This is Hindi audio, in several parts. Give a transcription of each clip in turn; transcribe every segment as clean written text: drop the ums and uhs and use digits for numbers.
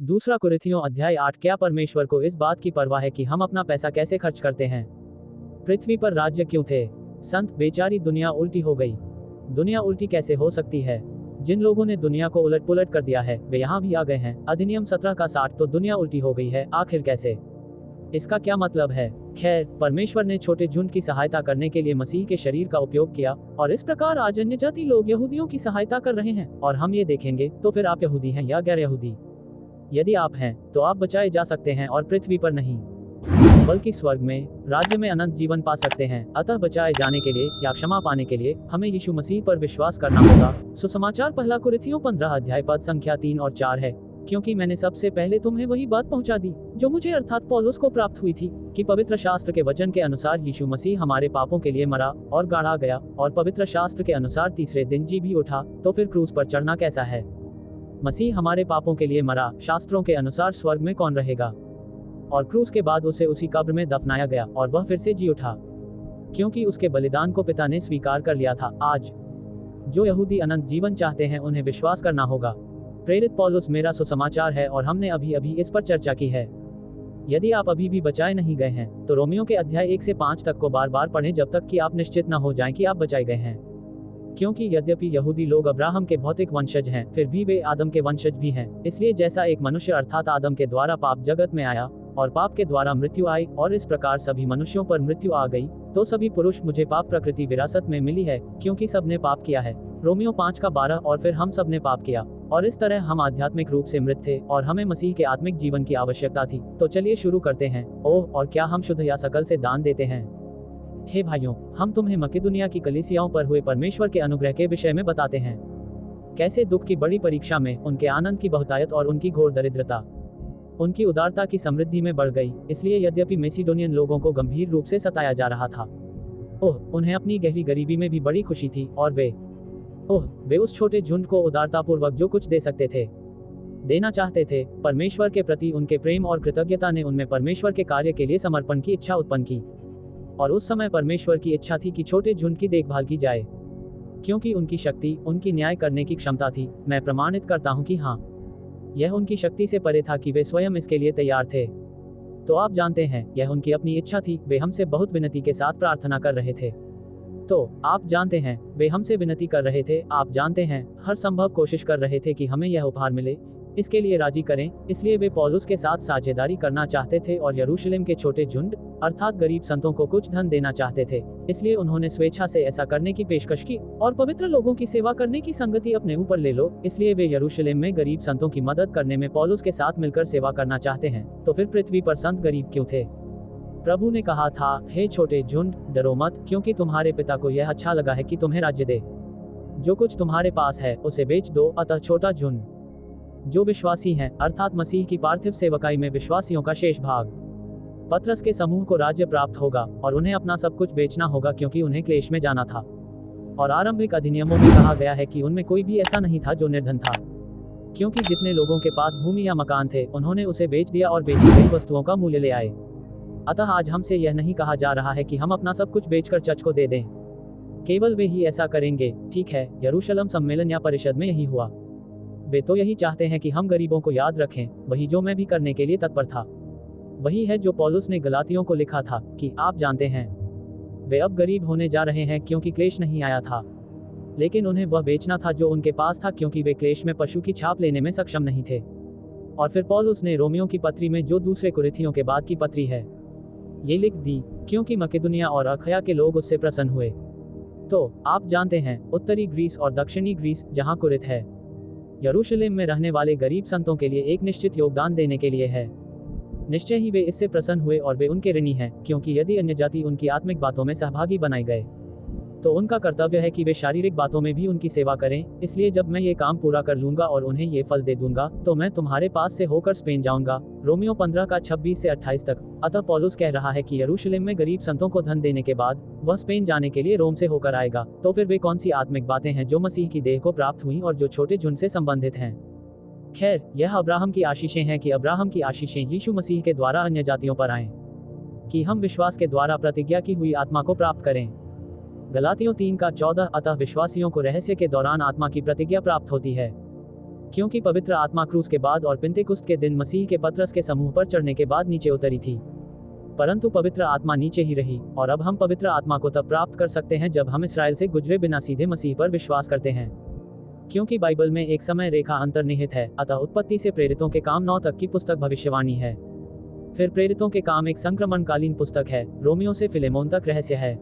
दूसरा कुरिन्थियों अध्याय 8। क्या परमेश्वर को इस बात की परवाह है कि हम अपना पैसा कैसे खर्च करते हैं? पृथ्वी पर राज्य क्यों थे? संत बेचारी दुनिया उल्टी हो गई। दुनिया उल्टी कैसे हो सकती है? जिन लोगों ने दुनिया को उलट पुलट कर दिया है वे यहाँ भी आ गए हैं। अधिनियम 17 का 60। तो दुनिया उल्टी हो गई है, आखिर कैसे? इसका क्या मतलब है? खैर, परमेश्वर ने छोटे झुंड की सहायता करने के लिए मसीह के शरीर का उपयोग किया और इस प्रकार आज अन्य जाति लोग यहूदियों की सहायता कर रहे हैं। और हम ये देखेंगे। तो फिर आप यहूदी हैं या गैर यहूदी? यदि आप हैं तो आप बचाए जा सकते हैं और पृथ्वी पर नहीं बल्कि स्वर्ग में राज्य में अनंत जीवन पा सकते हैं। अतः बचाए जाने के लिए या क्षमा पाने के लिए हमें यीशु मसीह पर विश्वास करना होगा। सुसमाचार पहला कुरिन्थियों 15 अध्याय पद संख्या 3 और 4 है। क्योंकि मैंने सबसे पहले तुम्हें वही बात पहुंचा दी जो मुझे अर्थात पौलुस को प्राप्त हुई थी कि पवित्र शास्त्र के वचन के अनुसार यीशु मसीह हमारे पापों के लिए मरा और गाड़ा गया और पवित्र शास्त्र के अनुसार तीसरे दिन जी भी उठा। तो फिर क्रूस पर चढ़ना कैसा है? मसीह हमारे पापों के लिए मरा, शास्त्रों के अनुसार स्वर्ग में कौन रहेगा? और क्रूस के बाद उसे उसी कब्र में दफनाया गया और वह फिर से जी उठा क्योंकि उसके बलिदान को पिता ने स्वीकार कर लिया था। आज जो यहूदी अनंत जीवन चाहते हैं उन्हें विश्वास करना होगा। प्रेरित पौलुस मेरा सुसमाचार है और हमने अभी अभी इस पर चर्चा की है। यदि आप अभी भी बचाए नहीं गए हैं तो रोमियो के अध्याय 1 से 5 तक को बार बार पढ़ें जब तक कि आप निश्चित न हो जाएं कि आप बचाए गए हैं। क्योंकि यद्यपि यहूदी लोग अब्राहम के भौतिक वंशज हैं फिर भी वे आदम के वंशज भी हैं। इसलिए जैसा एक मनुष्य अर्थात आदम के द्वारा पाप जगत में आया और पाप के द्वारा मृत्यु आई और इस प्रकार सभी मनुष्यों पर मृत्यु आ गई, तो सभी पुरुष मुझे पाप प्रकृति विरासत में मिली है क्योंकि सबने पाप किया है। रोमियो 5 का 12। और फिर हम सब ने पाप किया और इस तरह हम आध्यात्मिक रूप से मृत थे और हमें मसीह के आत्मिक जीवन की आवश्यकता थी। तो चलिए शुरू करते हैं। ओह, और क्या हम शुद्ध या सकल से दान देते हैं? हे भाइयों, हम तुम्हें मकिदुनिया की कलीसियाओं पर हुए परमेश्वर के अनुग्रह के विषय में बताते हैं। कैसे दुख की बड़ी परीक्षा में उनके आनंद की बहुतायत और उनकी घोर दरिद्रता उनकी उदारता की समृद्धि में बढ़ गई। इसलिए यद्यपि मैसिडोनियन लोगों को गंभीर रूप से सताया जा रहा था, उन्हें अपनी गहरी गरीबी में भी बड़ी खुशी थी और वे उस छोटे झुंड को उदारतापूर्वक जो कुछ दे सकते थे देना चाहते थे। परमेश्वर के प्रति उनके प्रेम और कृतज्ञता ने उनमें परमेश्वर के कार्य के लिए समर्पण की इच्छा उत्पन्न की। और उस समय परमेश्वर की इच्छा थी कि छोटे झुंड की देखभाल की जाए क्योंकि उनकी शक्ति उनकी न्याय करने की क्षमता थी। मैं प्रमाणित करता हूं कि हाँ, यह उनकी शक्ति से परे था कि वे स्वयं इसके लिए तैयार थे। तो आप जानते हैं, यह उनकी अपनी इच्छा थी। वे हमसे बहुत विनती के साथ प्रार्थना कर रहे थे। तो आप जानते हैं, वे हमसे विनती कर रहे थे। आप जानते हैं, हर संभव कोशिश कर रहे थे कि हमें यह उपहार मिले, इसके लिए राजी करें। इसलिए वे पौलुस के साथ साझेदारी करना चाहते थे और यरूशलेम के छोटे झुंड अर्थात गरीब संतों को कुछ धन देना चाहते थे। इसलिए उन्होंने स्वेच्छा से ऐसा करने की पेशकश की और पवित्र लोगों की सेवा करने की संगति अपने ऊपर ले लो। इसलिए वे यरूशलेम में गरीब संतों की मदद करने में पौलुस के साथ मिलकर सेवा करना चाहते हैं। तो फिर पृथ्वी पर संत गरीब क्यों थे? प्रभु ने कहा था, हे छोटे झुंड, डरो मत, क्योंकि तुम्हारे पिता को यह अच्छा लगा है कि तुम्हें राज्य दे। जो कुछ तुम्हारे पास है उसे बेच दो। अतः छोटा झुंड जो विश्वासी हैं अर्थात मसीह की पार्थिव सेवकाई में विश्वासियों का शेष भाग, पतरस के समूह को राज्य प्राप्त होगा और उन्हें अपना सब कुछ बेचना होगा क्योंकि उन्हें क्लेश में जाना था। और आरंभिक अधिनियमों में कहा गया है कि उनमें कोई भी ऐसा नहीं था जो निर्धन था, क्योंकि जितने लोगों के पास भूमि या मकान थे उन्होंने उसे बेच दिया और बेची गई वस्तुओं का मूल्य ले आए। अतः आज हमसे यह नहीं कहा जा रहा है कि हम अपना सब कुछ बेचकर चर्च को दे दें। केवल वे ही ऐसा करेंगे। ठीक है, यरूशलेम सम्मेलन या परिषद में यही हुआ। वे तो यही चाहते हैं कि हम गरीबों को याद रखें, वही जो मैं भी करने के लिए तत्पर था। वही है जो पौलुस ने गलातियों को लिखा था कि आप जानते हैं, वे अब गरीब होने जा रहे हैं क्योंकि क्लेश नहीं आया था, लेकिन उन्हें वह बेचना था जो उनके पास था क्योंकि वे क्लेश में पशु की छाप लेने में सक्षम नहीं थे। और फिर पौलुस ने रोमियो की पत्री में, जो दूसरे कुरिन्थियों के बाद की पत्री है, ये लिख दी क्योंकि मकिदुनिया और अखया के लोग उससे प्रसन्न हुए। तो आप जानते हैं, उत्तरी ग्रीस और दक्षिणी ग्रीस जहाँ कुरिन्थ है, यरूशलेम में रहने वाले गरीब संतों के लिए एक निश्चित योगदान देने के लिए है। निश्चय ही वे इससे प्रसन्न हुए और वे उनके ऋणी हैं, क्योंकि यदि अन्य जाति उनकी आत्मिक बातों में सहभागी बनाए गए तो उनका कर्तव्य है कि वे शारीरिक बातों में भी उनकी सेवा करें। इसलिए जब मैं ये काम पूरा कर लूंगा और उन्हें ये फल दे दूंगा तो मैं तुम्हारे पास से होकर स्पेन जाऊंगा। रोमियो 15 का 26 से 28 तक। अतः पौलुस कह रहा है कि यरूशलेम में गरीब संतों को धन देने के बाद वह स्पेन जाने के लिए रोम से होकर आएगा। तो फिर वे कौन सी आत्मिक बातें हैं जो मसीह की देह को प्राप्त हुई और जो छोटे झुंड से संबंधित हैं? खैर, यह अब्राहम की आशीषें हैं कि अब्राहम की आशीषें यीशु मसीह के द्वारा अन्य जातियों पर आएं, कि हम विश्वास के द्वारा प्रतिज्ञा की हुई आत्मा को प्राप्त करें। गलातियों 3 का 14। अतः विश्वासियों को रहस्य के दौरान आत्मा की प्रतिज्ञा प्राप्त होती है, क्योंकि पवित्र आत्मा क्रूस के बाद और पिंतेकुस्त के दिन मसीह के पतरस के समूह पर चढ़ने के बाद नीचे उतरी थी। परंतु पवित्र आत्मा नीचे ही रही, और अब हम पवित्र आत्मा को तब प्राप्त कर सकते हैं जब हम इस्राएल से गुजरे बिना सीधे मसीह पर विश्वास करते हैं। क्योंकि बाइबल में एक समय रेखा अंतर्निहित है, अतः उत्पत्ति से प्रेरितों के काम 9 तक की पुस्तक भविष्यवाणी है। फिर प्रेरितों के काम एक संक्रमणकालीन पुस्तक है, रोमियो से फिलेमोन तक रहस्य है,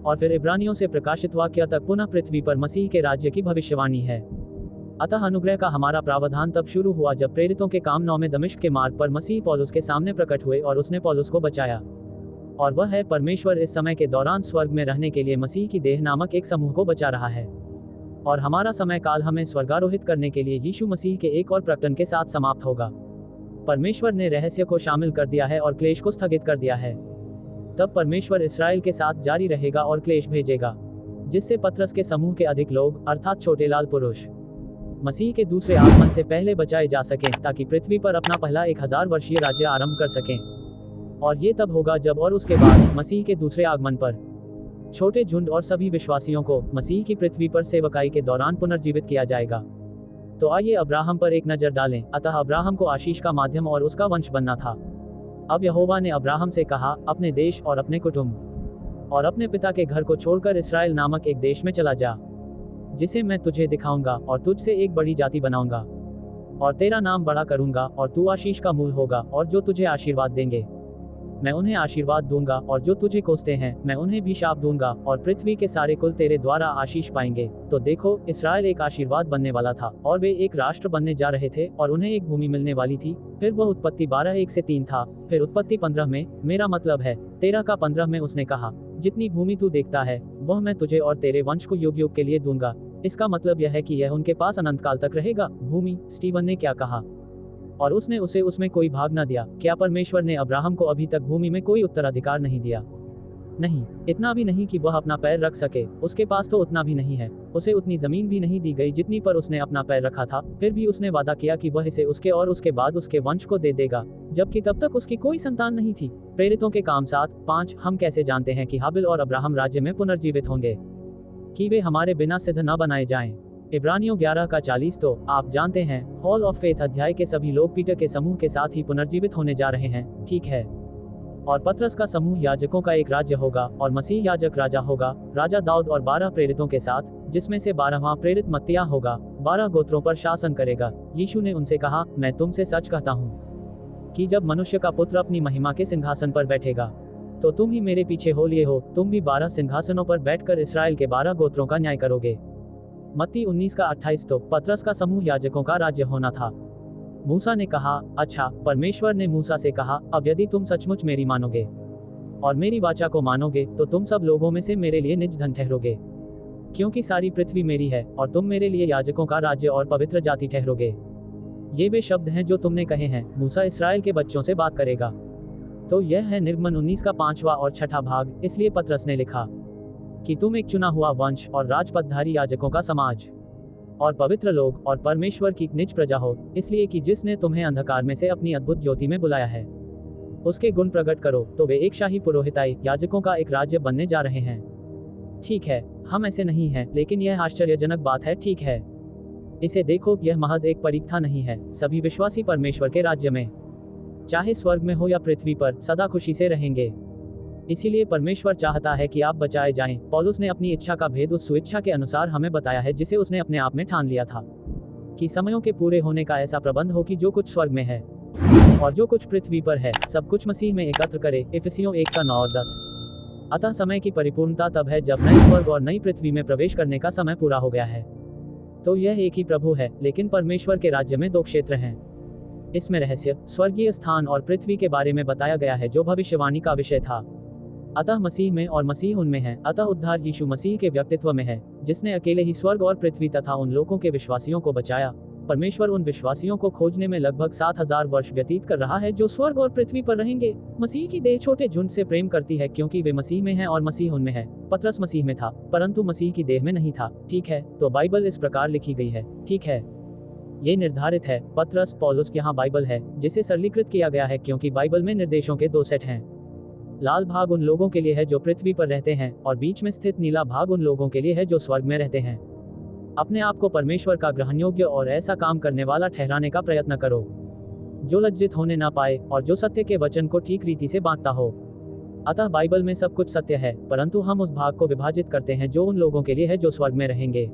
और फिर इब्रानियों से प्रकाशित वाक्य तक पुनः पृथ्वी पर मसीह के राज्य की भविष्यवाणी है। अतः अनुग्रह का हमारा प्रावधान तब शुरू हुआ जब प्रेरितों के काम 9 में दमिश्क के मार्ग पर मसीह पौलुस के सामने प्रकट हुए और उसने पौलुस को बचाया। और वह है परमेश्वर इस समय के दौरान स्वर्ग में रहने के लिए मसीह की देह नामक एक समूह को बचा रहा है। और हमारा समय काल हमें स्वर्गारोहित करने के लिए यीशु मसीह के एक और प्रकटन के साथ समाप्त होगा। परमेश्वर ने रहस्य को शामिल कर दिया है और क्लेश को स्थगित कर दिया है। तब परमेश्वर इस्राएल के साथ जारी रहेगा और क्लेश भेजेगा, जिससे पतरस के समूह के अधिक लोग अर्थात छोटे लाल पुरुष मसीह के दूसरे आगमन से पहले बचाए जा सकें, ताकि पृथ्वी पर अपना पहला 1000 वर्षीय राज्य आरंभ कर सकें। और ये तब होगा जब और उसके बाद मसीह के दूसरे आगमन पर छोटे झुंड और सभी विश्वासियों को मसीह की पृथ्वी पर सेवकाई के दौरान पुनर्जीवित किया जाएगा। तो आइए अब्राहम पर एक नजर डालें। अतः अब्राहम को आशीष का माध्यम और उसका वंश बनना था। अब यहोवा ने अब्राहम से कहा, अपने देश और अपने कुटुंब और अपने पिता के घर को छोड़कर इस्राएल नामक एक देश में चला जा, जिसे मैं तुझे दिखाऊंगा, और तुझसे एक बड़ी जाति बनाऊंगा, और तेरा नाम बड़ा करूंगा, और तू आशीष का मूल होगा, और जो तुझे आशीर्वाद देंगे मैं उन्हें आशीर्वाद दूंगा, और जो तुझे कोसते हैं मैं उन्हें भी शाप दूंगा, और पृथ्वी के सारे कुल तेरे द्वारा आशीष पाएंगे। तो देखो, इस्राएल एक आशीर्वाद बनने वाला था, और वे एक राष्ट्र बनने जा रहे थे, और उन्हें एक भूमि मिलने वाली थी। फिर वह उत्पत्ति 12:1-3 था। फिर उत्पत्ति 15 में, मेरा मतलब है 13 में उसने कहा, जितनी भूमि तू देखता है वह मैं तुझे और तेरे वंश को युग युग के लिए दूंगा। इसका मतलब यह है कि यह उनके पास अनंत काल तक रहेगा। भूमि, स्टीवन ने क्या कहा? और उसने उसे उसमें कोई भाग न दिया। क्या परमेश्वर ने अब्राहम को अभी तक भूमि में कोई उत्तराधिकार नहीं दिया? नहीं, इतना भी नहीं कि वह अपना पैर रख सके। उसके पास तो उतना भी नहीं है। उसे उतनी जमीन भी नहीं दी गई जितनी पर उसने अपना पैर रखा था। फिर भी उसने वादा किया कि वह इसे उसके और उसके बाद उसके वंश को दे देगा, जबकि तब तक उसकी कोई संतान नहीं थी। प्रेरितों के काम 7:5। हम कैसे जानते हैं कि हाबिल और अब्राहम राज्य में पुनर्जीवित होंगे, कि वे हमारे बिना सिद्ध न बनाए जाएं? इब्रानियों 11:40। तो आप जानते हैं, हॉल ऑफ फेथ अध्याय के सभी लोग पीटर के समूह के साथ ही पुनर्जीवित होने जा रहे हैं, ठीक है? और पतरस का समूह याजकों का एक राज्य होगा, और मसीह याजक राजा होगा, राजा दाऊद और 12 प्रेरितों के साथ, जिसमें से 12वां प्रेरित मत्तियाह होगा। 12 गोत्रों पर शासन करेगा। यीशु ने उनसे कहा, मैं तुमसे सच कहता हूँ कि जब मनुष्य का पुत्र अपनी महिमा के सिंहासन पर बैठेगा, तो तुम ही मेरे पीछे हो लिए हो। तुम भी 12 सिंहासनों पर बैठकर इस्राएल के 12 गोत्रों का न्याय करोगे। मत्ती 19:28। तो पतरस का समूह याजकों का राज्य होना था। मूसा ने कहा, अच्छा, परमेश्वर ने मूसा से कहा, अब यदि तुम सचमुच मेरी मानोगे और मेरी वाचा को मानोगे, तो तुम सब लोगों में से मेरे लिए निज धन ठहरोगे, क्योंकि सारी पृथ्वी मेरी है, और तुम मेरे लिए याजकों का राज्य और पवित्र जाति ठहरोगे। ये वे शब्द हैं जो तुमने कहे हैं। मूसा इस्राएल के बच्चों से बात करेगा। तो यह है निर्गमन 19 का 5वां और 6ठा भाग। इसलिए पतरस ने लिखा कि तुम एक चुना हुआ वंश और राजपदधारी याजकों का समाज और पवित्र लोग और परमेश्वर की निज प्रजा हो, इसलिए कि जिसने तुम्हें अंधकार में से अपनी अद्भुत ज्योति में बुलाया है, उसके गुण प्रकट करो। तो वे एक शाही पुरोहिताई, याजकों का एक राज्य बनने जा रहे हैं। ठीक है, हम ऐसे नहीं हैं, लेकिन यह आश्चर्यजनक बात है, ठीक है? इसे देखो, यह महज एक परीक्षा नहीं है। सभी विश्वासी परमेश्वर के राज्य में, चाहे स्वर्ग में हो या पृथ्वी पर, सदा खुशी से रहेंगे। इसीलिए परमेश्वर चाहता है कि आप बचाए जाएं। पौलुस ने अपनी इच्छा का भेद उस सुइच्छा के अनुसार हमें बताया है, जिसे उसने अपने आप में ठान लिया था, कि समयों के पूरे होने का ऐसा प्रबंध हो कि जो कुछ स्वर्ग में है और जो कुछ पृथ्वी पर है, सब कुछ मसीह में एकत्र करे। इफिसियों 1:9-10। अतः समय की परिपूर्णता तब है जब नए स्वर्ग और नई पृथ्वी में प्रवेश करने का समय पूरा हो गया है। तो यह एक ही प्रभु है, लेकिन परमेश्वर के राज्य में 2 क्षेत्र हैं। इसमें रहस्य, स्वर्गीय स्थान और पृथ्वी के बारे में बताया गया है, जो भविष्यवाणी का विषय था। अतः मसीह में और मसीह उनमें है। अतः उद्धार यीशु मसीह के व्यक्तित्व में है, जिसने अकेले ही स्वर्ग और पृथ्वी तथा उन लोगों के विश्वासियों को बचाया। परमेश्वर उन विश्वासियों को खोजने में लगभग 7000 वर्ष व्यतीत कर रहा है, जो स्वर्ग और पृथ्वी पर रहेंगे। मसीह की देह छोटे झुंड से प्रेम करती है, क्योंकि वे मसीह में हैं और मसीह उनमें है। पतरस मसीह में था, परंतु मसीह की देह में नहीं था, ठीक है? तो बाइबल इस प्रकार लिखी गई है, ठीक है? ये निर्धारित है। पतरस, पौलुस, यहाँ बाइबल है, जिसे सरलीकृत किया गया है, क्योंकि बाइबल में निर्देशों के 2 सेट हैं। लाल भाग उन लोगों के लिए है जो पृथ्वी पर रहते हैं, और बीच में स्थित नीला भाग उन लोगों के लिए है जो स्वर्ग में रहते हैं। अपने आप को परमेश्वर का ग्रहण योग्य और ऐसा काम करने वाला ठहराने का प्रयत्न करो जो लज्जित होने ना पाए और जो सत्य के वचन को ठीक रीति से बांटता हो। अतः बाइबल में सब कुछ सत्य है, परंतु हम उस भाग को विभाजित करते हैं जो उन लोगों के लिए है जो स्वर्ग में रहेंगे।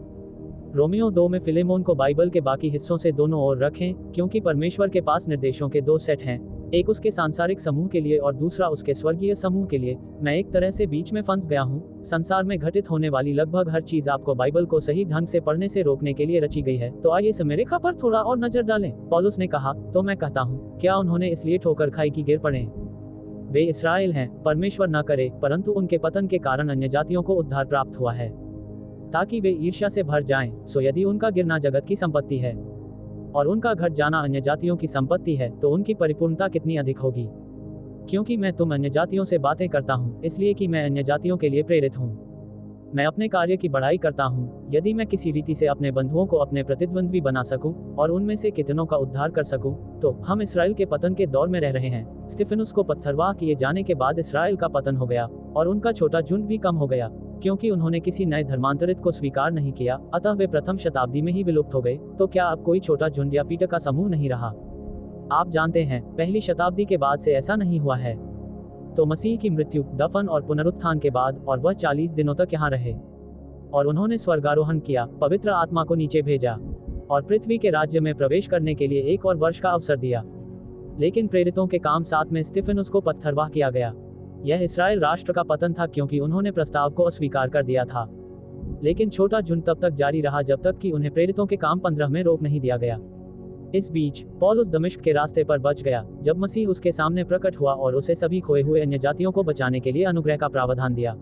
रोमियो 2 में फिलेमोन को बाइबल के बाकी हिस्सों से दोनों ओर रखें, क्योंकि परमेश्वर के पास निर्देशों के 2 सेट हैं, एक उसके सांसारिक समूह के लिए और दूसरा उसके स्वर्गीय समूह के लिए। मैं एक तरह से बीच में फंस गया हूँ। संसार में घटित होने वाली लगभग हर चीज आपको बाइबल को सही ढंग से पढ़ने से रोकने के लिए रची गई है। तो आइए समरेखा पर थोड़ा और नजर डालें। पौलुस ने कहा, तो मैं कहता हूँ, क्या उन्होंने इसलिए ठोकर खाई कि गिर पड़े? वे इस्राएल हैं, परमेश्वर न करे, परंतु उनके पतन के कारण अन्य जातियों को उद्धार प्राप्त हुआ है, ताकि वे ईर्ष्या से भर जाएं। सो यदि उनका गिरना जगत की संपत्ति है और उनका घट जाना अन्य जातियों की संपत्ति है, तो उनकी परिपूर्णता कितनी अधिक होगी। क्योंकि मैं तुम अन्य जातियों से बातें करता हूँ, इसलिए कि मैं अन्य जातियों के लिए प्रेरित हूँ। मैं अपने कार्य की बढ़ाई करता हूँ, यदि मैं किसी रीति से अपने बंधुओं को अपने प्रतिद्वंद्वी बना सकूं और उनमें से कितनों का उद्धार कर सकूं। तो हम इस्राएल के पतन के दौर में रह रहे हैं। स्तिफनुस को पत्थरवाह किए जाने के बाद इस्राएल का पतन हो गया और उनका छोटा झुंड भी कम हो गया, क्योंकि उन्होंने किसी नए धर्मांतरित को स्वीकार नहीं किया, अतः वे प्रथम शताब्दी में ही विलुप्त हो गए। तो क्या अब कोई छोटा झुंड या पीटक का समूह नहीं रहा? आप जानते हैं, पहली शताब्दी के बाद से ऐसा नहीं हुआ है। तो मसीह की मृत्यु, दफन और पुनरुत्थान के बाद और वह 40 दिनों तक यहाँ रहे और उन्होंने स्वर्गारोहण किया, पवित्र आत्मा को नीचे भेजा और पृथ्वी के राज्य में प्रवेश करने के लिए 1 और वर्ष का अवसर दिया। लेकिन प्रेरितों के काम 7 में स्तिफनुस को पत्थरवाह किया गया। यह इस्राएल राष्ट्र का पतन था, क्योंकि उन्होंने प्रस्ताव को अस्वीकार कर दिया था। लेकिन छोटा झुंड तब तक जारी रहा जब तक कि उन्हें प्रेरितों के काम 15 में रोक नहीं दिया गया। इस बीच पौलुस दमिश्क के रास्ते पर बच गया, जब मसीह उसके सामने प्रकट हुआ और उसे सभी खोए हुए अन्य जातियों को बचाने के लिए अनुग्रह का प्रावधान दिया।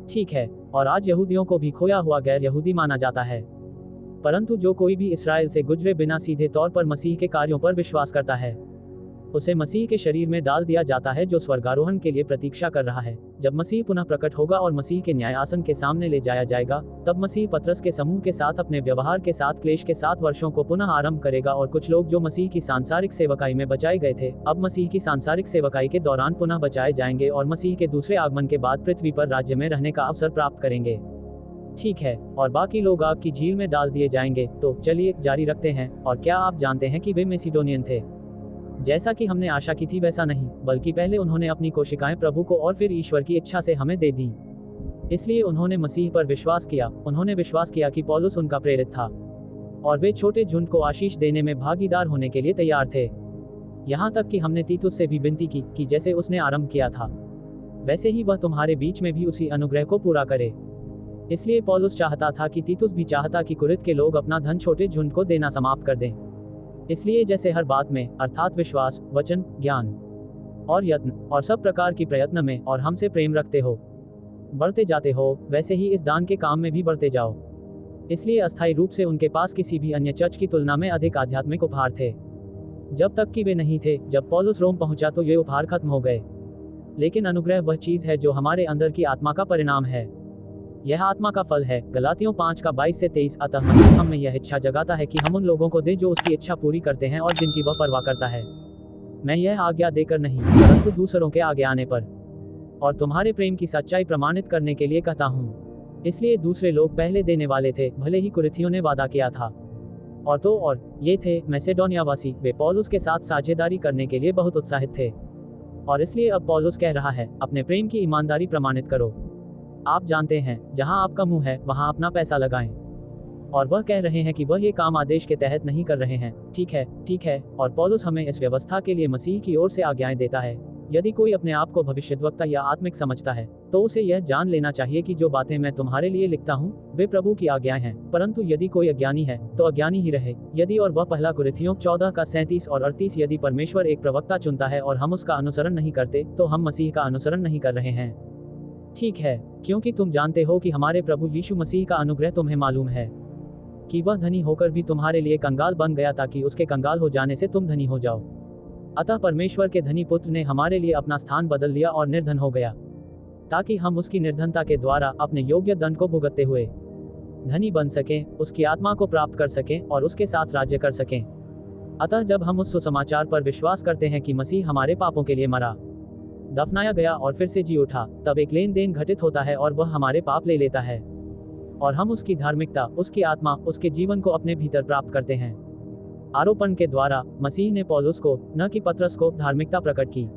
ठीक है, और आज यहूदियों को भी खोया हुआ गैर यहूदी माना जाता है, परंतु जो कोई भी इस्राएल से गुजरे बिना सीधे तौर पर मसीह के कार्यों पर विश्वास करता है, उसे मसीह के शरीर में डाल दिया जाता है, जो स्वर्गारोहण के लिए प्रतीक्षा कर रहा है। जब मसीह पुनः प्रकट होगा और मसीह के न्याय आसन के सामने ले जाया जाएगा, तब मसीह पतरस के समूह के साथ अपने व्यवहार के साथ क्लेश के 7 वर्षों को पुनः आरंभ करेगा और कुछ लोग जो मसीह की सांसारिक सेवकाई में बचाए गए थे, अब मसीह की सांसारिक सेवकाई के दौरान पुनः बचाए जाएंगे और मसीह के दूसरे आगमन के बाद पृथ्वी पर राज्य में रहने का अवसर प्राप्त करेंगे। ठीक है, और बाकी लोग आग की झील में डाल दिए जाएंगे। तो चलिए जारी रखते हैं। और क्या आप जानते हैं कि वे मैसिडोनियन थे? जैसा कि हमने आशा की थी वैसा नहीं, बल्कि पहले उन्होंने अपनी कोशिकाएं प्रभु को और फिर ईश्वर की इच्छा से हमें दे दी। इसलिए उन्होंने मसीह पर विश्वास किया। उन्होंने विश्वास किया कि पौलुस उनका प्रेरित था और वे छोटे झुंड को आशीष देने में भागीदार होने के लिए तैयार थे। यहाँ तक कि हमने तीतुस से भी विनती की कि जैसे उसने आरंभ किया था, वैसे ही वह तुम्हारे बीच में भी उसी अनुग्रह को पूरा करे। इसलिए पौलुस चाहता था कि तीतुस भी चाहता कि कुरिन्थ के लोग अपना धन छोटे झुंड को देना समाप्त कर दें। इसलिए जैसे हर बात में, अर्थात विश्वास, वचन, ज्ञान और यत्न और सब प्रकार की प्रयत्न में और हमसे प्रेम रखते हो, बढ़ते जाते हो, वैसे ही इस दान के काम में भी बढ़ते जाओ। इसलिए अस्थायी रूप से उनके पास किसी भी अन्य चर्च की तुलना में अधिक आध्यात्मिक उपहार थे। जब तक कि वे नहीं थे, जब पौलुस रोम पहुंचा तो ये उपहार खत्म हो गए। लेकिन अनुग्रह वह चीज है जो हमारे अंदर की आत्मा का परिणाम है। यह आत्मा का फल है। गलातियों 5:22 से 23। अतः मसीह हम में यह इच्छा जगाता है कि हम उन लोगों को दें जो उसकी इच्छा पूरी करते हैं और जिनकी वह परवाह करता है। मैं यह आज्ञा देकर नहीं, परंतु दूसरों के आगे आने पर और तुम्हारे प्रेम की सच्चाई प्रमाणित करने के लिए कहता हूँ। इसलिए दूसरे लोग पहले देने वाले थे, भले ही कुरिन्थियों ने वादा किया था। और ये थे मैसेडोनियावासी। वे पौलुस के साथ साझेदारी करने के लिए बहुत उत्साहित थे। और इसलिए अब पौलुस कह रहा है, अपने प्रेम की ईमानदारी प्रमाणित करो। आप जानते हैं, जहां आपका मुंह है वहां अपना पैसा लगाएं। और वह कह रहे हैं कि वह ये काम आदेश के तहत नहीं कर रहे हैं। ठीक है। और पौलुस हमें इस व्यवस्था के लिए मसीह की ओर से आज्ञाएं देता है। यदि कोई अपने आप को भविष्यद्वक्ता या आत्मिक समझता है, तो उसे यह जान लेना चाहिए कि जो बातें मैं तुम्हारे लिए लिखता हूँ वे प्रभु की आज्ञाएं हैं। परंतु यदि कोई अज्ञानी है तो अज्ञानी ही रहे। यदि और वह पहला कुरिन्थियों 14:37 और 38। यदि परमेश्वर एक प्रवक्ता चुनता है और हम उसका अनुसरण नहीं करते, तो हम मसीह का अनुसरण नहीं कर रहे हैं। ठीक है, क्योंकि तुम जानते हो कि हमारे प्रभु यीशु मसीह का अनुग्रह तुम्हें मालूम है कि वह धनी होकर भी तुम्हारे लिए कंगाल बन गया ताकि उसके कंगाल हो जाने से तुम धनी हो जाओ। अतः परमेश्वर के धनी पुत्र ने हमारे लिए अपना स्थान बदल लिया और निर्धन हो गया, ताकि हम उसकी निर्धनता के द्वारा अपने योग्य दंड को भुगतते हुए धनी बन सकें, उसकी आत्मा को प्राप्त कर सकें और उसके साथ राज्य कर सकें। अतः जब हम उस सुसमाचार पर विश्वास करते हैं कि मसीह हमारे पापों के लिए मरा, दफनाया गया और फिर से जी उठा, तब एक लेन देन घटित होता है और वह हमारे पाप ले लेता है। और हम उसकी धार्मिकता, उसकी आत्मा, उसके जीवन को अपने भीतर प्राप्त करते हैं। आरोपण के द्वारा मसीह ने पौलुस को, न कि पतरस को, धार्मिकता प्रकट की।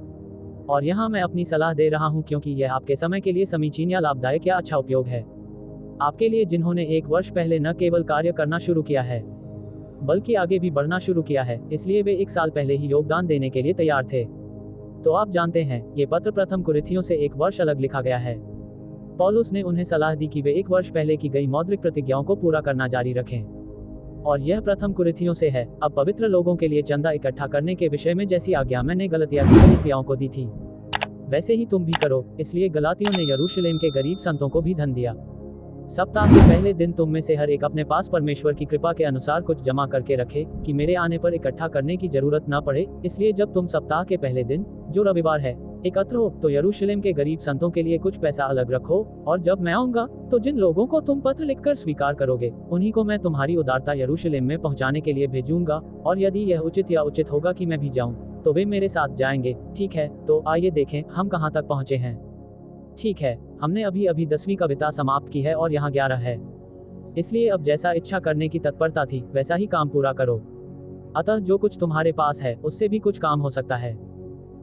और यहाँ मैं अपनी सलाह दे रहा हूँ क्योंकि यह आपके समय के लिए समीचीन या लाभदायक या अच्छा उपयोग है। आपके लिए जिन्होंने 1 वर्ष पहले न केवल कार्य करना शुरू किया है बल्कि आगे भी बढ़ना शुरू किया है, इसलिए वे 1 साल पहले ही योगदान देने के लिए तैयार थे। तो आप जानते हैं, ये पत्र प्रथम कुरिन्थियों से 1 वर्ष अलग लिखा गया है। पौलुस ने उन्हें सलाह दी कि वे 1 वर्ष पहले की गई मौद्रिक प्रतिज्ञाओं को पूरा करना जारी रखें। और यह प्रथम कुरिन्थियों से है। अब पवित्र लोगों के लिए चंदा इकट्ठा करने के विषय में जैसी आज्ञा मैंने गलतिया की कलीसियाओं को दी थी, वैसे ही तुम भी करो। इसलिए गलातियों ने यरूशलेम के गरीब संतों को भी धन दिया। सप्ताह के पहले दिन तुम में से हर एक अपने पास परमेश्वर की कृपा के अनुसार कुछ जमा करके रखे कि मेरे आने पर इकट्ठा करने की जरूरत न पड़े। इसलिए जब तुम सप्ताह के पहले दिन, जो रविवार है, एकत्र हो तो यरूशलेम के गरीब संतों के लिए कुछ पैसा अलग रखो। और जब मैं आऊंगा तो जिन लोगों को तुम पत्र लिखकर स्वीकार करोगे, उन्हीं को मैं तुम्हारी उदारता यरूशलेम में पहुंचाने के लिए भेजूंगा। और यदि यह उचित होगा कि मैं भी जाऊं तो वे मेरे साथ जाएंगे। ठीक है, तो आइए देखें हम कहां तक पहुंचे हैं। ठीक है, हमने अभी 10वीं कविता समाप्त की है और यहाँ 11 है। इसलिए अब जैसा इच्छा करने की तत्परता थी वैसा ही काम पूरा करो। अतः जो कुछ तुम्हारे पास है उससे भी कुछ काम हो सकता है,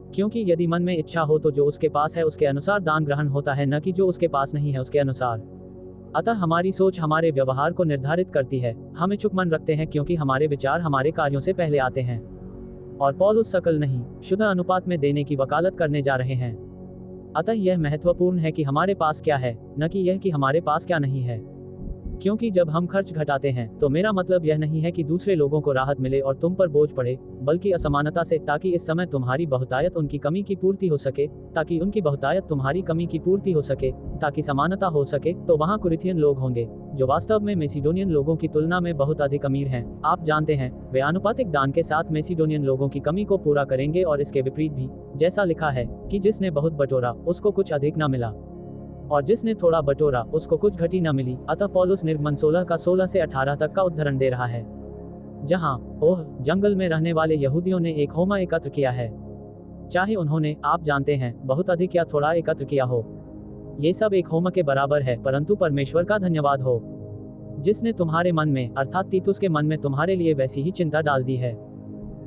क्योंकि यदि मन में इच्छा हो तो जो उसके पास है उसके अनुसार दान ग्रहण होता है, न कि जो उसके पास नहीं है उसके अनुसार। अतः हमारी सोच हमारे व्यवहार को निर्धारित करती है। हम इच्छुक मन रखते हैं क्योंकि हमारे विचार हमारे कार्यों से पहले आते हैं। और पौलुस सकल नहीं, शुद्ध अनुपात में देने की वकालत करने जा रहे हैं। अतः यह महत्वपूर्ण है कि हमारे पास क्या है, न कि यह कि हमारे पास क्या नहीं है। क्योंकि जब हम खर्च घटाते हैं तो मेरा मतलब यह नहीं है कि दूसरे लोगों को राहत मिले और तुम पर बोझ पड़े, बल्कि असमानता से, ताकि इस समय तुम्हारी बहुतायत उनकी कमी की पूर्ति हो सके, ताकि उनकी बहुतायत तुम्हारी कमी की पूर्ति हो सके, ताकि समानता हो सके। तो वहाँ कुरिन्थियन लोग होंगे जो वास्तव में मैसिडोनियन लोगों की तुलना में बहुत अधिक अमीर हैं। आप जानते हैं, वे आनुपातिक दान के साथ मैसिडोनियन लोगों की कमी को पूरा करेंगे। और इसके विपरीत भी, जैसा लिखा है कि जिसने बहुत बटोरा उसको कुछ अधिक न मिला, और जिसने थोड़ा बटोरा उसको कुछ घटी न मिली। अतः पौलुस निर्गमन 16 का 16 से 18 तक का उद्धरण दे रहा है, जहां जंगल में रहने वाले यहूदियों ने एक होमा एकत्र किया है, चाहे उन्होंने, आप जानते हैं, बहुत अधिक या थोड़ा एकत्र किया हो। ये सब एक होम के बराबर है, परंतु परमेश्वर का धन्यवाद हो जिसने तुम्हारे मन में, अर्थात तीतुस के मन में, तुम्हारे लिए वैसी ही चिंता डाल दी है।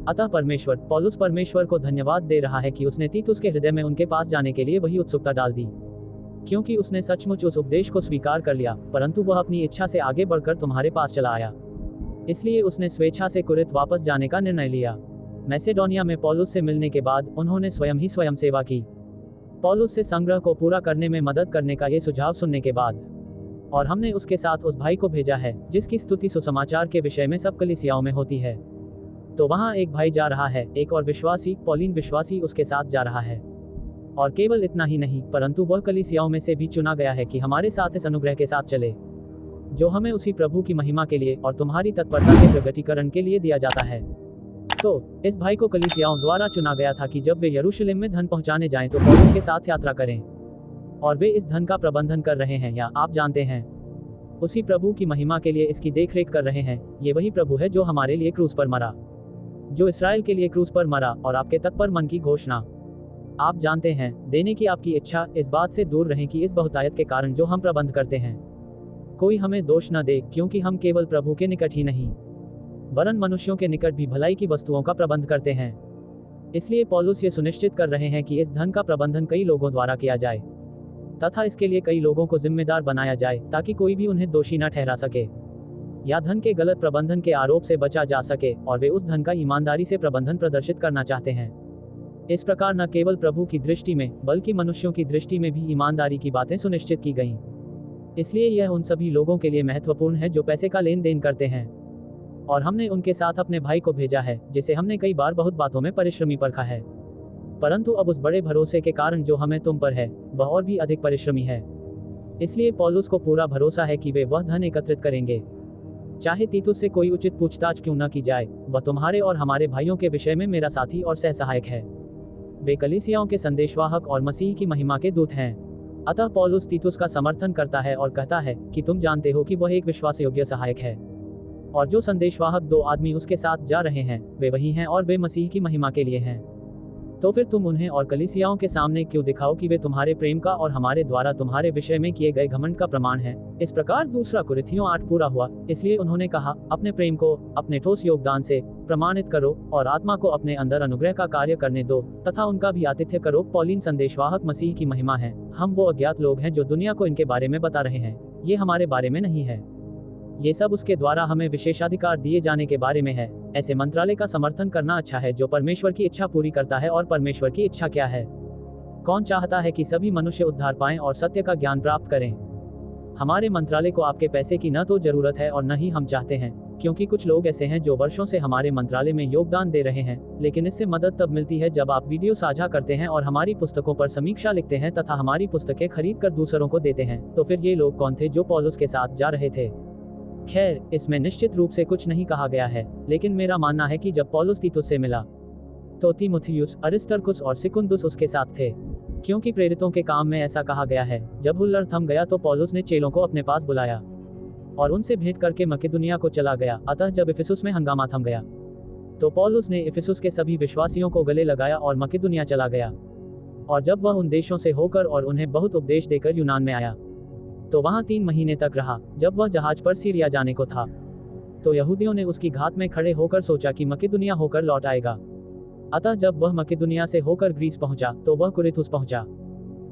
अतः पौलुस परमेश्वर को धन्यवाद दे रहा है कि उसने तीतुस के हृदय में उनके पास जाने के लिए वही उत्सुकता डाल दी, क्योंकि उसने सचमुच उस उपदेश को स्वीकार कर लिया, परंतु वह अपनी इच्छा से आगे बढ़कर तुम्हारे पास चला आया। इसलिए उसने स्वेच्छा से कुरिन्थ वापस जाने का निर्णय लिया। मैसेडोनिया में पौलुस से मिलने के बाद उन्होंने स्वयं सेवा की। पौलुस से संग्रह को पूरा करने में मदद करने का ये सुझाव सुनने के बाद, और हमने उसके साथ उस भाई को भेजा है जिसकी स्तुति सुसमाचार के विषय में सब कलीसियाओं में होती है। तो वहाँ एक भाई जा रहा है, एक और विश्वासी, पौलीन विश्वासी, उसके साथ जा रहा है। और केवल इतना ही नहीं, परंतु वह कलीसियाओं में से भी चुना गया है कि हमारे साथ इस अनुग्रह के साथ चले जो हमें उसी प्रभु की महिमा के लिए और तुम्हारी तत्परता के प्रगटीकरण के लिए दिया जाता है। तो इस भाई को कलीसियाओं द्वारा चुना गया था कि जब वे यरूशलेम में धन पहुंचाने जाएं तो पौलुस के साथ यात्रा करें। और वे इस धन का प्रबंधन कर रहे हैं, या आप जानते हैं, उसी प्रभु की महिमा के लिए इसकी देखरेख कर रहे हैं। ये वही प्रभु है जो हमारे लिए क्रूस पर मरा, जो इसराइल के लिए क्रूस पर मरा, और आपके तत्पर मन की घोषणा, आप जानते हैं, देने की आपकी इच्छा, इस बात से दूर रहें कि इस बहुतायत के कारण जो हम प्रबंध करते हैं कोई हमें दोष न दे, क्योंकि हम केवल प्रभु के निकट ही नहीं वरन मनुष्यों के निकट भी भलाई की वस्तुओं का प्रबंध करते हैं। इसलिए पौलुस ये सुनिश्चित कर रहे हैं कि इस धन का प्रबंधन कई लोगों द्वारा किया जाए तथा इसके लिए कई लोगों को जिम्मेदार बनाया जाए, ताकि कोई भी उन्हें दोषी न ठहरा सके या धन के गलत प्रबंधन के आरोप से बचा जा सके। और वे उस धन का ईमानदारी से प्रबंधन प्रदर्शित करना चाहते हैं। इस प्रकार न केवल प्रभु की दृष्टि में बल्कि मनुष्यों की दृष्टि में भी ईमानदारी की बातें सुनिश्चित की गईं। इसलिए यह उन सभी लोगों के लिए महत्वपूर्ण है जो पैसे का लेन देन करते हैं। और हमने उनके साथ अपने भाई को भेजा है, जिसे हमने कई बार बहुत बातों में परिश्रमी परखा है, परंतु अब उस बड़े भरोसे के कारण जो हमें तुम पर है वह और भी अधिक परिश्रमी है। इसलिए पौलुस को पूरा भरोसा है कि वे वह धन एकत्रित करेंगे, चाहे तीतुस से कोई उचित पूछताछ क्यों न की जाए। वह तुम्हारे और हमारे भाइयों के विषय में मेरा साथी और सहसहायक है। वे कलीसियाओं के संदेशवाहक और मसीह की महिमा के दूत हैं। अतः पौलुस तीतुस का समर्थन करता है और कहता है कि तुम जानते हो कि वह एक विश्वास योग्य सहायक है, और जो संदेशवाहक 2 आदमी उसके साथ जा रहे हैं वे वही हैं और वे मसीह की महिमा के लिए हैं। तो फिर तुम उन्हें और कलीसियाओं के सामने क्यों दिखाओ कि वे तुम्हारे प्रेम का और हमारे द्वारा तुम्हारे विषय में किए गए घमंड का प्रमाण है। इस प्रकार दूसरा कुरिन्थियों 8 पूरा हुआ। इसलिए उन्होंने कहा, अपने प्रेम को अपने ठोस योगदान से प्रमाणित करो और आत्मा को अपने अंदर अनुग्रह का कार्य करने दो तथा उनका भी आतिथ्य करो। पौलीन संदेशवाहक मसीह की महिमा है। हम वो अज्ञात लोग हैं जो दुनिया को इनके बारे में बता रहे हैं। ये हमारे बारे में नहीं है। ये सब उसके द्वारा हमें विशेषाधिकार दिए जाने के बारे में है। ऐसे मंत्रालय का समर्थन करना अच्छा है जो परमेश्वर की इच्छा पूरी करता है। और परमेश्वर की इच्छा क्या है? कौन चाहता है कि सभी मनुष्य उद्धार पाएं और सत्य का ज्ञान प्राप्त करें? हमारे मंत्रालय को आपके पैसे की न तो जरूरत है और न ही हम चाहते हैं, क्योंकि कुछ लोग ऐसे हैं जो वर्षों से हमारे मंत्रालय में योगदान दे रहे हैं। लेकिन इससे मदद तब मिलती है जब आप वीडियो साझा करते हैं और हमारी पुस्तकों पर समीक्षा लिखते हैं तथा हमारी पुस्तकें खरीद कर दूसरों को देते हैं। तो फिर ये लोग कौन थे जो पौलुस के साथ जा रहे थे? खैर, इसमें निश्चित रूप से कुछ नहीं कहा गया है, लेकिन मेरा मानना है कि जब पौलुस तीतुस से मिला तो तीमुथियुस, अरिस्तर्कुस और सिकुंदुस उसके साथ थे, क्योंकि प्रेरितों के काम में ऐसा कहा गया है। जब हुल्लड़ थम गया तो पौलुस ने चेलों को अपने पास बुलाया और उनसे भेंट करके मकिदुनिया को चला गया। अतः जब इफिसुस में हंगामा थम गया तो पौलुस ने इफिसुस के सभी विश्वासियों को गले लगाया और मकिदुनिया चला गया। और जब वह उन देशों से होकर और उन्हें बहुत उपदेश देकर यूनान में आया तो वहां 3 महीने तक रहा। जब वह जहाज पर सीरिया जाने को था तो यहूदियों ने उसकी घात में खड़े होकर सोचा कि मकिदुनिया होकर लौट आएगा। अतः जब वह मकिदुनिया से होकर ग्रीस पहुंचा तो वह कुरिन्थुस पहुंचा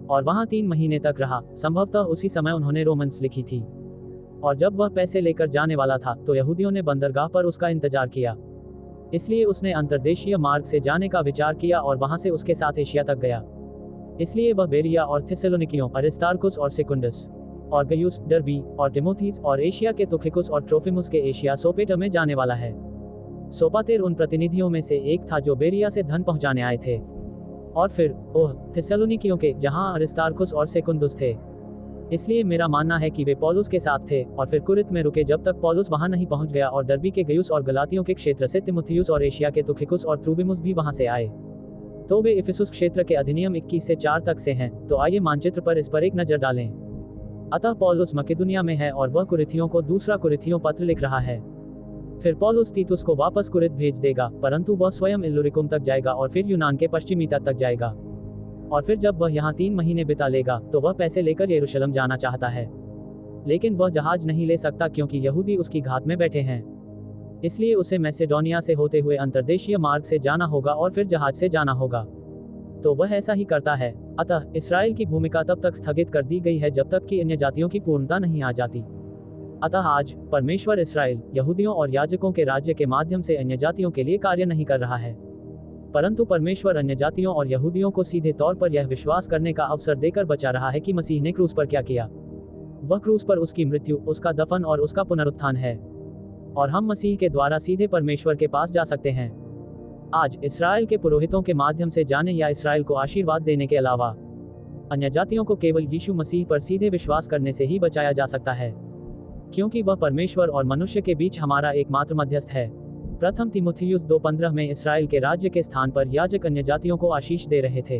और वहां 3 महीने तक रहा। संभवतः उसी समय उन्होंने रोमन्स लिखी थी। और जब वह पैसे लेकर जाने वाला था तो यहूदियों ने बंदरगाह पर उसका इंतजार किया। इसलिए उसने अंतर्देशीय मार्ग से जाने का विचार किया और वहां से उसके साथ एशिया तक गया। इसलिए वह बेरिया और थिस्सलुनीकियों, अरिस्तार्कुस और सिकुंडस और गयुस, डर्बी और तिमोथीस और एशिया के तुखिकुस और ट्रोफिमुस के एशिया सोपेटर में जाने वाला है। सोपातेर उन प्रतिनिधियों में से एक था जो बेरिया से धन पहुंचाने आए थे। और फिर थिस्सलुनीकियों के, जहां अरिस्तार्कुस और सिकुंदुस थे। इसलिए मेरा मानना है कि वे पौलुस के साथ थे और फिर कुरिन्थ में रुके जब तक पौलुस वहां नहीं पहुंच गया। और डर्बी के गयुस और गलातियों के क्षेत्र से तिमुथियुस और एशिया के तुखिकुस और त्रुबिमुस भी वहां से आए। तो वे इफिसुस क्षेत्र के अधिनियम 21 से 4 तक से हैं। तो आइए मानचित्र पर इस पर एक नजर डालें। अतः पौलुस मकिदुनिया में है और वह कुरिन्थियों को दूसरा कुरिन्थियों पत्र लिख रहा है। फिर पौलुस तीतुस को वापस कुरिन्थ भेज देगा, परंतु वह स्वयं इल्लुरिकुम तक जाएगा और फिर यूनान के पश्चिमी तट तक जाएगा। और फिर जब वह यहाँ 3 महीने बिता लेगा तो वह पैसे लेकर यरूशलेम जाना चाहता है, लेकिन वह जहाज नहीं ले सकता क्योंकि यहूदी उसकी घात में बैठे हैं। इसलिए उसे मैसेडोनिया से होते हुए अंतर्देशीय मार्ग से जाना होगा और फिर जहाज से जाना होगा। तो वह ऐसा ही करता है। अतः इसराइल की भूमिका तब तक स्थगित कर दी गई है जब तक कि अन्य जातियों की पूर्णता नहीं आ जाती। अतः आज परमेश्वर इसराइल, यहूदियों और याजकों के राज्य के माध्यम से अन्य जातियों के लिए कार्य नहीं कर रहा है, परंतु परमेश्वर अन्य जातियों और यहूदियों को सीधे तौर पर यह विश्वास करने का अवसर देकर बचा रहा है कि मसीह ने क्रूस पर क्या किया। वह क्रूस पर उसकी मृत्यु, उसका दफन और उसका पुनरुत्थान है, और हम मसीह के द्वारा सीधे परमेश्वर के पास जा सकते हैं। आज इसराइल के पुरोहितों के माध्यम से जाने या इसराइल को आशीर्वाद देने के अलावा अन्य जातियों को केवल यीशु मसीह पर सीधे विश्वास करने से ही बचाया जा सकता है, क्योंकि वह परमेश्वर और मनुष्य के बीच हमारा एकमात्र मध्यस्थ है। प्रथम तीमुथियुस 2:15 में इसराइल के राज्य के स्थान पर याजक अन्य जातियों को आशीष दे रहे थे,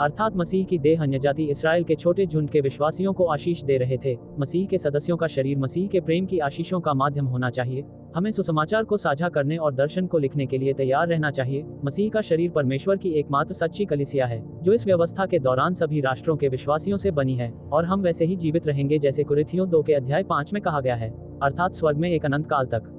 अर्थात मसीह की देह अन्य जाति इसराइल के छोटे झुंड के विश्वासियों को आशीष दे रहे थे। मसीह के सदस्यों का शरीर मसीह के प्रेम की आशीषों का माध्यम होना चाहिए। हमें सुसमाचार को साझा करने और दर्शन को लिखने के लिए तैयार रहना चाहिए। मसीह का शरीर परमेश्वर की एकमात्र सच्ची कलीसिया है, जो इस व्यवस्था के दौरान सभी राष्ट्रों के विश्वासियों से बनी है, और हम वैसे ही जीवित रहेंगे जैसे कुरिन्थियों 2 के अध्याय 5 में कहा गया है, अर्थात स्वर्ग में एक अनंत काल तक।